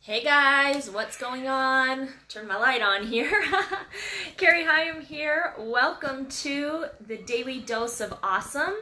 Hey guys, what's going on? Turn my light on here. Carrie Hyam here. Welcome to the Daily Dose of Awesome.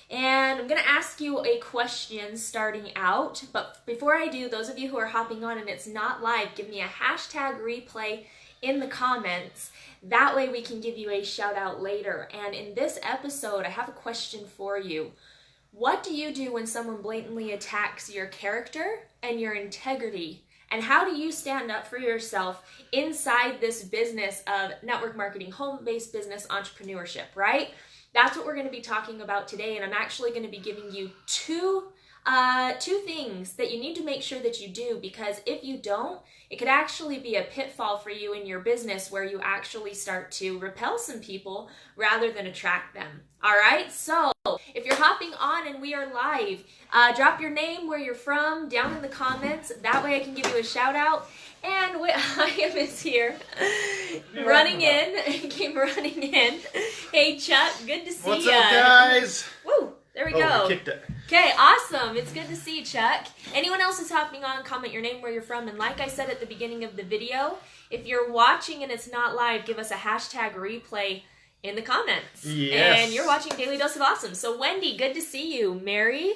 And I'm going to ask you a question starting out. But before I do, those of you who are hopping on and it's not live, give me a hashtag replay in the comments. That way we can give you a shout out later. And in this episode, I have a question for you. What do you do when someone blatantly attacks your character and your integrity? And how do you stand up for yourself inside this business of network marketing, home-based business entrepreneurship, right? That's what we're going to be talking about today. And I'm actually going to be giving you two things that you need to make sure that you do, because if you don't, it could actually be a pitfall for you in your business where you actually start to repel some people rather than attract them. All right, so if you're hopping on and we are live, drop your name, where you're from, down in the comments. That way I can give you a shout out. And Hyam is here, running in. He came running in. Hey Chuck, good to see you. What's up, guys? Woo, there we go. We kicked it. Okay, awesome. It's good to see you, Chuck. Anyone else who's hopping on, comment your name, where you're from. And like I said at the beginning of the video, if you're watching and it's not live, give us a hashtag replay in the comments. Yes. And you're watching Daily Dose of Awesome. So Wendy, good to see you. Mary,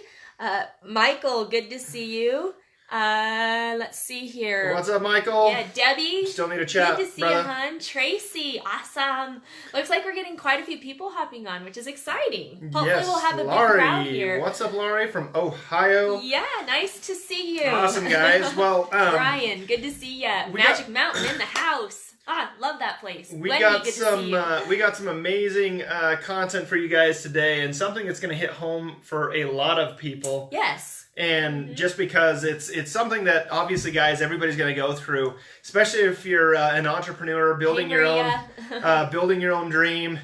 Michael, good to see you. Let's see here. What's up, Michael? Yeah, Debbie. Still need to chat, good to see brother. you, hun. Tracy, awesome. Looks like we're getting quite a few people hopping on, which is exciting. Hopefully yes, we'll have a Laurie. big crowd here. What's up, Laurie from Ohio? Yeah, nice to see you. Awesome, guys. Well, Brian, good to see you. Magic Mountain in the house. Ah, love that place. We Wendy, got good to see you. we got some amazing content for you guys today, and something that's going to hit home for a lot of people. Yes. And just because it's something that obviously, guys, everybody's going to go through, especially if you're an entrepreneur building your own dream.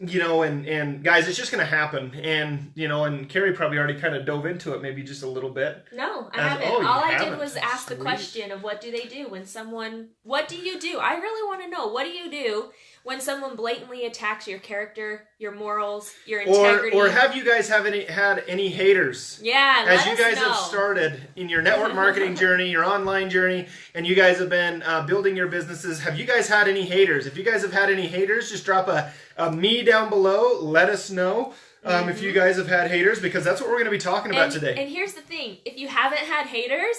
You know, and guys, it's just going to happen. And, you know, and Carrie probably already kind of dove into it maybe just a little bit. No, I haven't. All I did was ask the question of what do they do when someone, what do you do? I really want to know, what do you do when someone blatantly attacks your character, your morals, your integrity? Or have you guys had any haters? Yeah, as you guys have started in your network marketing journey, your online journey, and you guys have been building your businesses, have you guys had any haters? If you guys have had any haters, just drop a me down below. Let us know if you guys have had haters, because that's what we're going to be talking about today. And here's the thing. If you haven't had haters,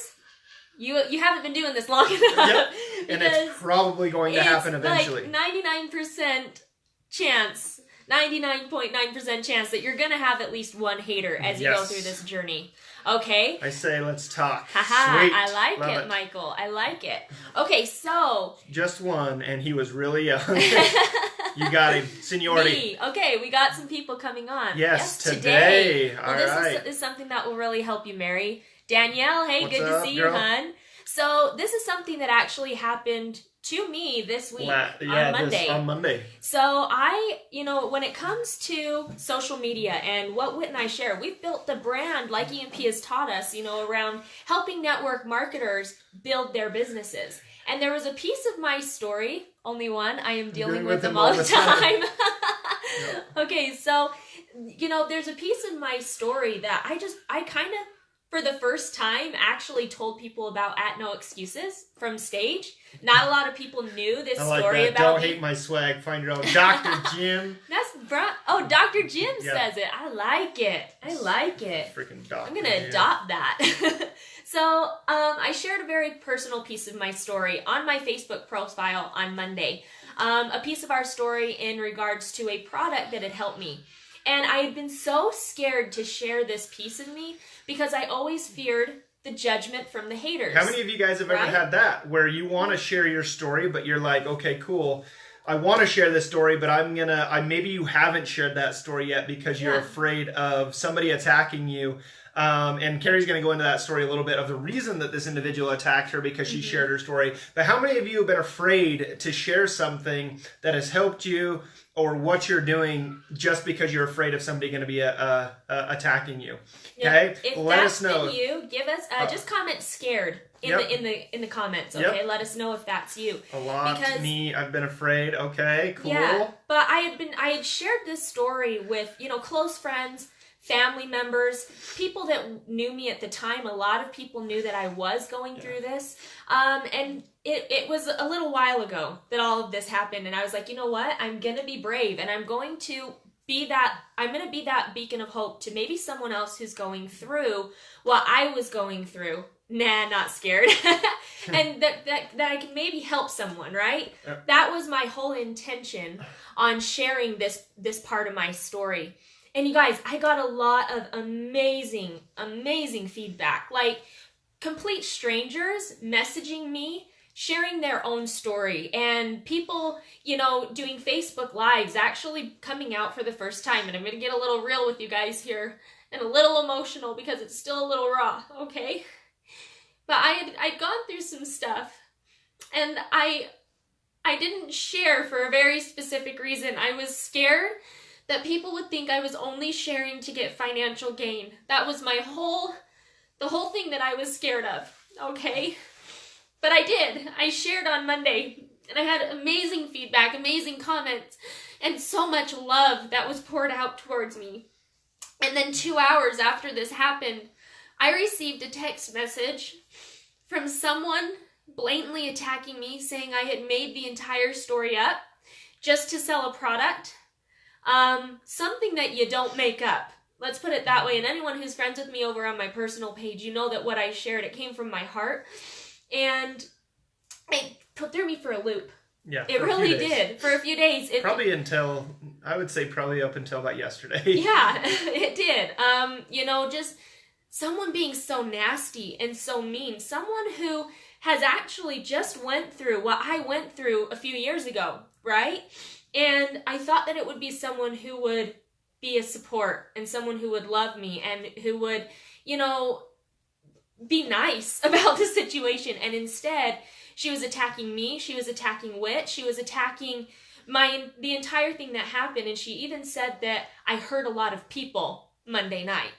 you haven't been doing this long enough. Yep. And it's probably going to happen eventually. It's like 99% chance, 99.9% chance that you're going to have at least one hater as you go through this journey. Okay? I say let's talk. Haha, Sweet. I like Love it, Michael. I like it. Okay, so... Just one, and he was really young. You got him. Seniority. Me. Okay, we got some people coming on. Yes, today. Well, this is something that will really help you, Mary. Danielle, hey, good to see you, hon. So this is something that actually happened to me this week on Monday. On Monday. So when it comes to social media and what Whit and I share, we've built the brand like EMP has taught us, around helping network marketers build their businesses. And there was a piece of my story, only one, I am dealing with them all the time. Yep. Okay, so, there's a piece of my story that I kind of, for the first time, actually told people about at No Excuses from stage. Not a lot of people knew this story about Don't hate my swag, find your own. Dr. Jim. Dr. Jim says it. I like it. Freaking Dr. I'm going to adopt that. So, I shared a very personal piece of my story on my Facebook profile on Monday. A piece of our story in regards to a product that had helped me. And I had been so scared to share this piece of me because I always feared the judgment from the haters. How many of you guys have ever had that, where you want to share your story, but you're like, okay, cool, I want to share this story, but maybe you haven't shared that story yet because you're afraid of somebody attacking you. And Carrie's going to go into that story a little bit of the reason that this individual attacked her, because she shared her story. But how many of you have been afraid to share something that has helped you or what you're doing just because you're afraid of somebody going to be attacking you? Okay, if let us know. Been you, give us just comment "scared" in the comments. Okay, let us know if that's you. A lot. Me, I've been afraid. Okay, cool. Yeah, but I had shared this story with close friends, family members, people that knew me at the time. A lot of people knew that I was going through this. And it was a little while ago that all of this happened. And I was like, you know what? I'm going to be brave, and I'm going to be that beacon of hope to maybe someone else who's going through what I was going through. Nah, not scared. And that I can maybe help someone, right? Yep. That was my whole intention on sharing this part of my story. And you guys, I got a lot of amazing feedback. Like complete strangers messaging me, sharing their own story, and people, doing Facebook Lives, actually coming out for the first time. And I'm going to get a little real with you guys here and a little emotional because it's still a little raw, okay? But I'd gone through some stuff, and I didn't share for a very specific reason. I was scared that people would think I was only sharing to get financial gain. That was the whole thing that I was scared of, okay? But I did. I shared on Monday, and I had amazing feedback, amazing comments, and so much love that was poured out towards me. And then 2 hours after this happened, I received a text message from someone blatantly attacking me, saying I had made the entire story up just to sell a product. Something that you don't make up. Let's put it that way. And anyone who's friends with me over on my personal page, you know that what I shared, it came from my heart. And it threw me for a loop. Yeah, it really did. For a few days. Probably up until about yesterday. Yeah, it did. Just someone being so nasty and so mean. Someone who has actually just went through what I went through a few years ago, right? And I thought that it would be someone who would be a support and someone who would love me and who would, be nice about the situation. And instead, she was attacking me. She was attacking Wit. She was attacking the entire thing that happened. And she even said that I hurt a lot of people Monday night.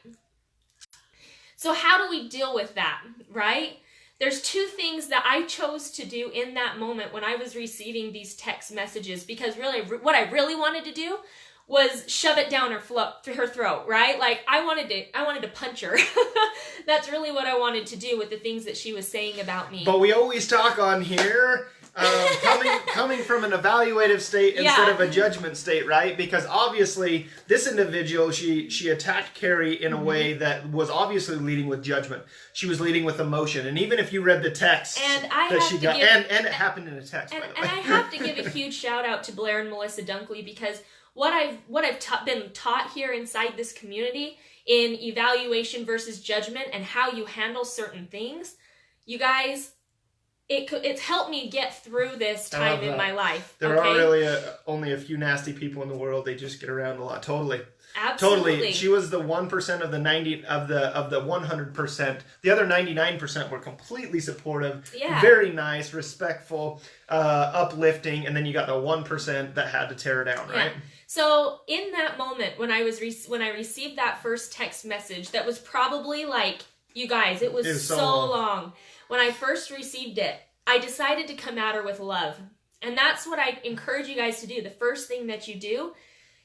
So how do we deal with that, right? There's two things that I chose to do in that moment when I was receiving these text messages, because really what I really wanted to do was shove it down her throat, right? Like I wanted to punch her. That's really what I wanted to do with the things that she was saying about me. But we always talk on here coming from an evaluative state instead of a judgment state, right? Because obviously this individual, she attacked Carrie in a way that was obviously leading with judgment. She was leading with emotion. And even if you read the text and it happened in a text, by the way. And I have to give a huge shout out to Blair and Melissa Dunkley, because what I've been taught here inside this community in evaluation versus judgment and how you handle certain things, you guys, it's helped me get through this time in my life. There are really only a few nasty people in the world. They just get around a lot. Totally. Absolutely. Totally. She was the 1% of the 100%. The other 99% were completely supportive, very nice, respectful, uplifting, and then you got the 1% that had to tear her down, right? So in that moment when I received that first text message, that was probably like, you guys, it was so long. When I first received it, I decided to come at her with love. And that's what I encourage you guys to do. The first thing that you do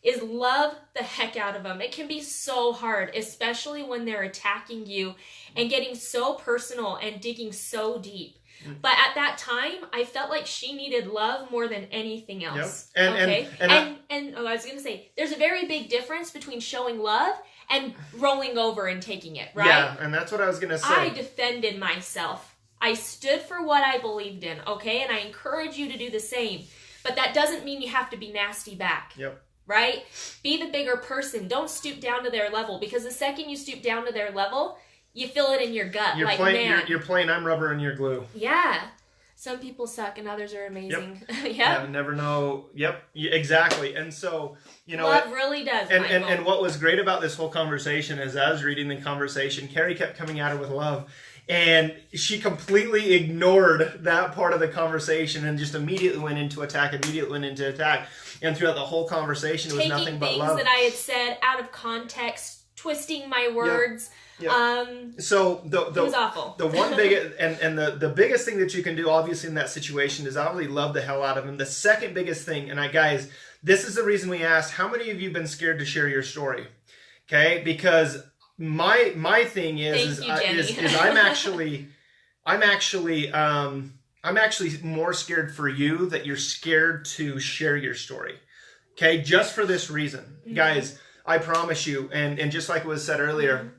is love the heck out of them. It can be so hard, especially when they're attacking you and getting so personal and digging so deep. But at that time, I felt like she needed love more than anything else. Yep. I was going to say, there's a very big difference between showing love and rolling over and taking it, right? Yeah, and that's what I was going to say. I defended myself. I stood for what I believed in, okay? And I encourage you to do the same. But that doesn't mean you have to be nasty back. Yep. Right? Be the bigger person. Don't stoop down to their level, because the second you stoop down to their level, you feel it in your gut. You're playing I'm rubber and you're glue. Yeah. Some people suck and others are amazing. Yep. Yeah, never know. Yep, exactly. And so, love really does. And what was great about this whole conversation is, as I was reading the conversation, Carrie kept coming at her with love. And she completely ignored that part of the conversation and just immediately went into attack, And throughout the whole conversation, it was nothing but love. Taking things that I had said out of context, twisting my words. Yep. So it was awful. The one the biggest thing that you can do, obviously, in that situation is obviously love the hell out of him. The second biggest thing, and guys, this is the reason we asked, how many of you have been scared to share your story? Okay, because my thing is I'm actually more scared for you that you're scared to share your story. Okay, just for this reason, guys. I promise you, and just like was said earlier,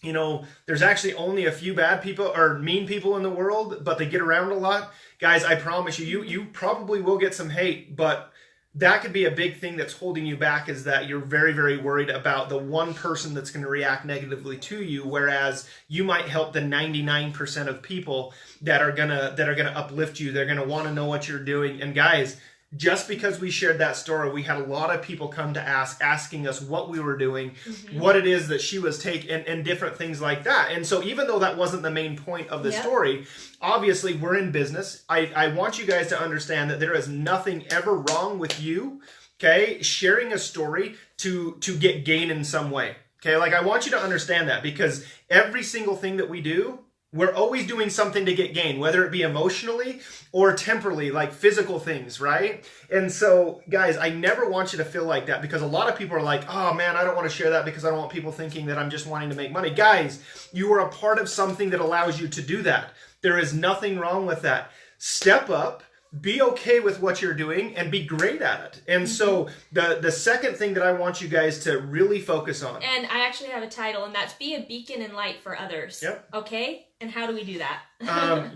you know, there's actually only a few bad people or mean people in the world, but they get around a lot. Guys, I promise you, you probably will get some hate, but that could be a big thing that's holding you back, is that you're very, very worried about the one person that's going to react negatively to you, whereas you might help the 99% of people that are gonna uplift you. They're gonna want to know what you're doing. And guys, just because we shared that story, we had a lot of people come to asking us what we were doing, what it is that she was taking, and different things like that. And so even though that wasn't the main point of the story, obviously we're in business. I want you guys to understand that there is nothing ever wrong with you, okay, sharing a story to get gain in some way. Okay, like I want you to understand that, because every single thing that we do, we're always doing something to get gain, whether it be emotionally or temporally, like physical things, right? And so, guys, I never want you to feel like that, because a lot of people are like, oh man, I don't want to share that because I don't want people thinking that I'm just wanting to make money. Guys, you are a part of something that allows you to do that. There is nothing wrong with that. Step up. Be okay with what you're doing and be great at it. And so the second thing that I want you guys to really focus on. And I actually have a title, and that's be a beacon and light for others. Yep. Okay? And how do we do that?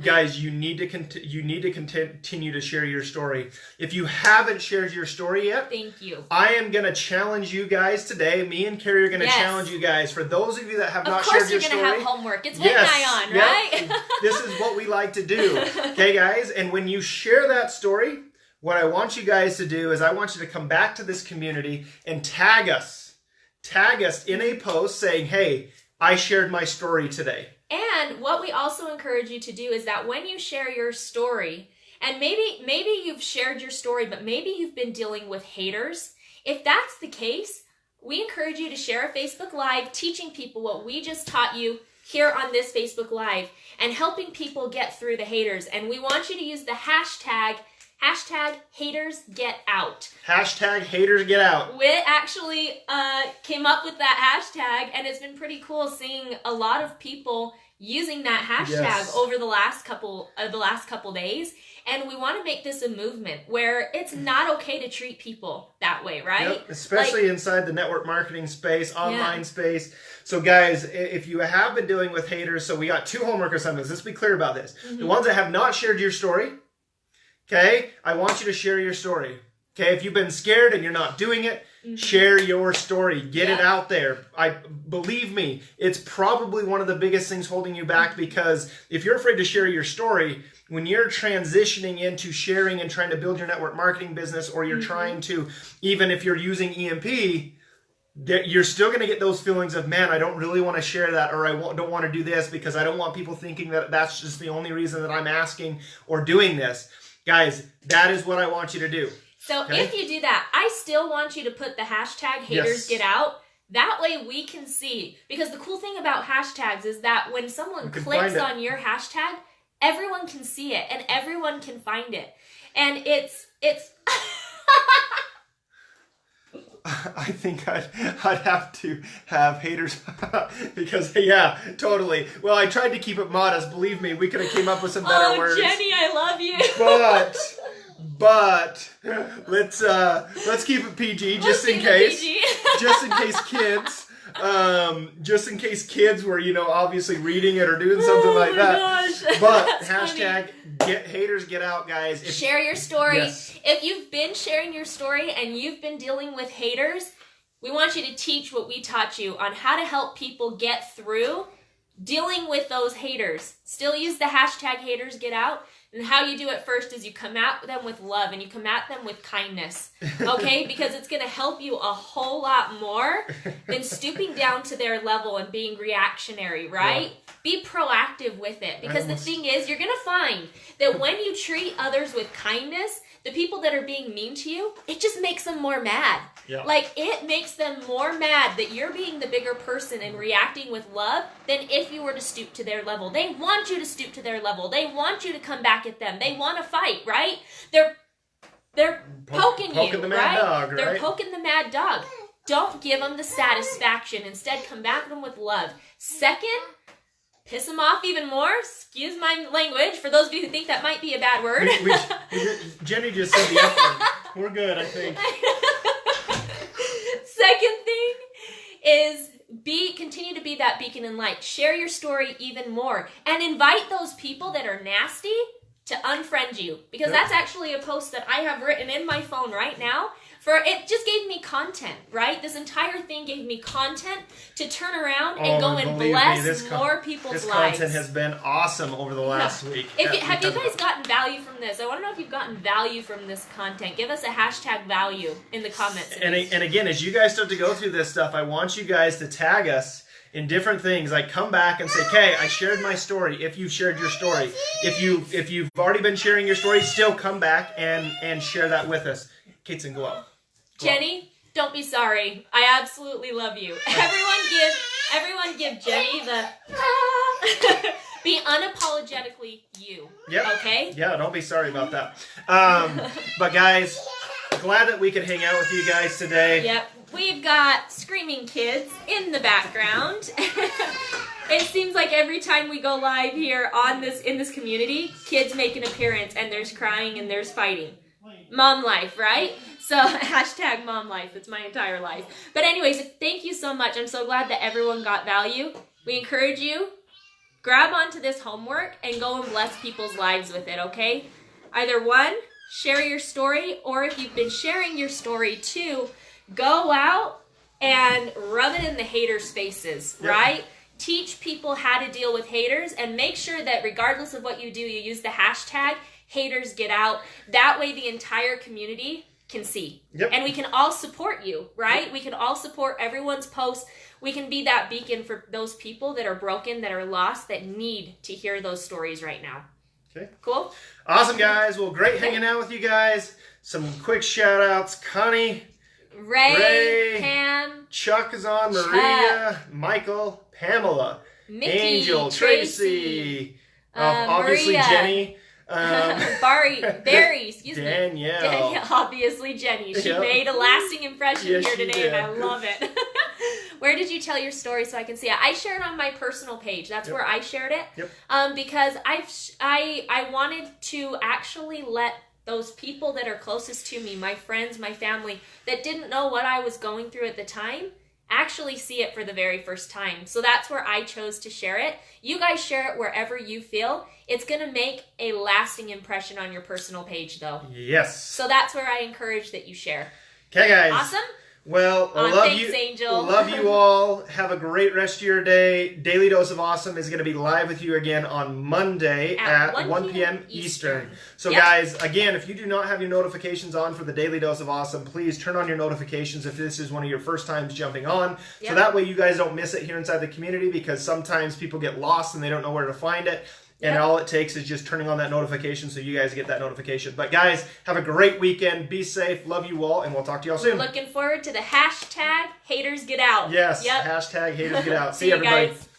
Guys, you need to continue to share your story. If you haven't shared your story yet, thank you. I am going to challenge you guys today. Me and Carrie are going to challenge you guys. For those of you that have not shared your story, of course you're going to have homework. It's midnight on, right? This is what we like to do. Okay, guys? And when you share that story, what I want you guys to do is I want you to come back to this community and tag us. Tag us in a post saying, hey, I shared my story today. And what we also encourage you to do is that when you share your story, and maybe you've shared your story, but maybe you've been dealing with haters. If that's the case, we encourage you to share a Facebook Live teaching people what we just taught you here on this Facebook Live and helping people get through the haters. And we want you to use the hashtag #HatersGetOut. #HatersGetOut. We actually came up with that hashtag, and it's been pretty cool seeing a lot of people using that hashtag over the last couple days. And we want to make this a movement where it's not okay to treat people that way, right? Yep. Especially inside the network marketing space, online space. So guys, if you have been dealing with haters, so we got 2 homework assignments. Let's be clear about this. The ones that have not shared your story, okay, I want you to share your story. Okay, if you've been scared and you're not doing it, share your story. Get it out there. Believe me, it's probably one of the biggest things holding you back, because if you're afraid to share your story, when you're transitioning into sharing and trying to build your network marketing business, or you're trying to, even if you're using EMP, you're still going to get those feelings of, man, I don't really want to share that, or I don't want to do this because I don't want people thinking that that's just the only reason that I'm asking or doing this. Guys, that is what I want you to do. So if you do that, I still want you to put the hashtag #HatersGetOut. That way we can see. Because the cool thing about hashtags is that when someone clicks on your hashtag, everyone can see it and everyone can find it. And it's I think I'd have to have haters because, yeah, totally. Well, I tried to keep it modest. Believe me, we could have came up with some better words. Jenny, I love you. But let's keep it PG just in case. Just in case kids were, obviously reading it or doing something like that. Gosh. But hashtag #HatersGetOut, guys. Share your story. Yes. If you've been sharing your story and you've been dealing with haters, we want you to teach what we taught you on how to help people get through dealing with those haters. Still use the hashtag #HatersGetOut. And how you do it first is you come at them with love and you come at them with kindness, okay? Because it's going to help you a whole lot more than stooping down to their level and being reactionary, right? Yeah. Be proactive with it. Because the thing is, you're going to find that when you treat others with kindness, the people that are being mean to you, it just makes them more mad. Yeah. Like, it makes them more mad that you're being the bigger person and reacting with love than if you were to stoop to their level. They want you to stoop to their level. They want you to come back at them. They want to fight, right? They're poking you, the mad dog, right? They're poking the mad dog. don't give them the satisfaction. Instead, come back at them with love. Second, piss them off even more. Excuse my language. For those of you who think that might be a bad word. Jenny just said the F word. We're good, I think. Second thing is continue to be that beacon and light. Share your story even more. And invite those people that are nasty to unfriend you. Because that's actually a post that I have written in my phone right now. It just gave me content, right? This entire thing gave me content to turn around and go and bless more people's lives. This content has been awesome over the last week. Have you guys gotten value from this? I want to know if you've gotten value from this content. Give us a hashtag value in the comments. And again, as you guys start to go through this stuff, I want you guys to tag us in different things. Like, come back and say, okay, I shared my story. If you've shared your story. If you've already been sharing your story, still come back and share that with us. Kateson, go out. Jenny, don't be sorry. I absolutely love you. Everyone give Jenny the be unapologetically you. Yep. Okay? Yeah, don't be sorry about that. But guys, glad that we could hang out with you guys today. Yep. We've got screaming kids in the background. It seems like every time we go live here in this community, kids make an appearance and there's crying and there's fighting. Mom life, right? So hashtag mom life. That's my entire life. But anyways, thank you so much. I'm so glad that everyone got value. We encourage you, grab onto this homework and go and bless people's lives with it, okay? Either one, share your story, or if you've been sharing your story too, go out and rub it in the haters' faces, right? Teach people how to deal with haters and make sure that regardless of what you do, you use the hashtag haters get out. That way the entire community can see. And we can all support you, right? We can all support everyone's posts. We can be that beacon for those people that are broken, that are lost, that need to hear those stories right now. Okay. Cool? Awesome, guys. Well, great hanging out with you guys. Some quick shout outs. Connie, Ray, Pam, Chuck is on, Maria, Michael, Pamela, Mickey, Angel, Tracy, obviously Maria, Jenny, Barry, excuse me. Danielle, obviously Jenny. She made a lasting impression here today, and I love it. Where did you tell your story so I can see it? I shared on my personal page. That's where I shared it. Because I wanted to actually let those people that are closest to me, my friends, my family, that didn't know what I was going through at the time, actually see it for the very first time. So that's where I chose to share it. You guys share it wherever you feel. It's going to make a lasting impression on your personal page, though. Yes. So that's where I encourage that you share. Okay, guys. Awesome? Well, love thanks, you, Angel. Love you all. Have a great rest of your day. Daily Dose of Awesome is going to be live with you again on Monday at 1 p.m. Eastern. So guys, again, if you do not have your notifications on for the Daily Dose of Awesome, please turn on your notifications if this is one of your first times jumping on. So that way you guys don't miss it here inside the community, because sometimes people get lost and they don't know where to find it. And all it takes is just turning on that notification so you guys get that notification. But guys, have a great weekend. Be safe. Love you all. And we'll talk to you all soon. Looking forward to the hashtag haters get out. Yes. Hashtag haters get out. See you, everybody. Guys.